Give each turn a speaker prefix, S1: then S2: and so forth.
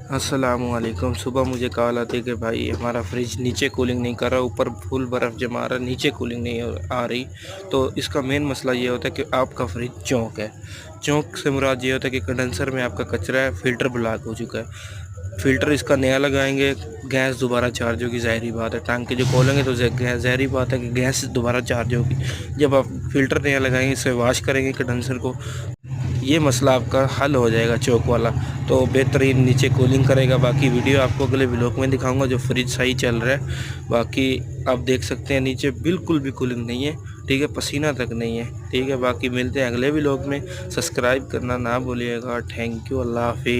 S1: अस्सलामुअलैकुम। सुबह मुझे कॉल आती है कि भाई हमारा फ्रिज नीचे कूलिंग नहीं कर रहा, ऊपर फुल बर्फ़ जमा रहा, नीचे कूलिंग नहीं आ रही। तो इसका मेन मसला ये होता है कि आपका फ्रिज चौंक है। चौंक से मुराद ये होता है कि कंडेंसर में आपका कचरा है, फ़िल्टर ब्लॉक हो चुका है। फ़िल्टर इसका नया लगाएंगे, गैस दोबारा चार्ज होगी, ज़ाहिरी बात है। टांकी जो खोलेंगे तो ज़ाहिरी बात है कि गैस दोबारा चार्ज होगी। जब आप फ़िल्टर नया लगाएंगे, इसे वॉश करेंगे कंडेंसर को, ये मसला आपका हल हो जाएगा चौक वाला। तो बेहतरीन नीचे कूलिंग करेगा। बाकी वीडियो आपको अगले व्लॉग में दिखाऊंगा जो फ्रिज सही चल रहा है। बाकी आप देख सकते हैं नीचे बिल्कुल भी कूलिंग नहीं है, ठीक है, पसीना तक नहीं है, ठीक है। बाकी मिलते हैं अगले व्लॉग में। सब्सक्राइब करना ना भूलिएगा। थैंक यू, अल्लाह हाफिज़।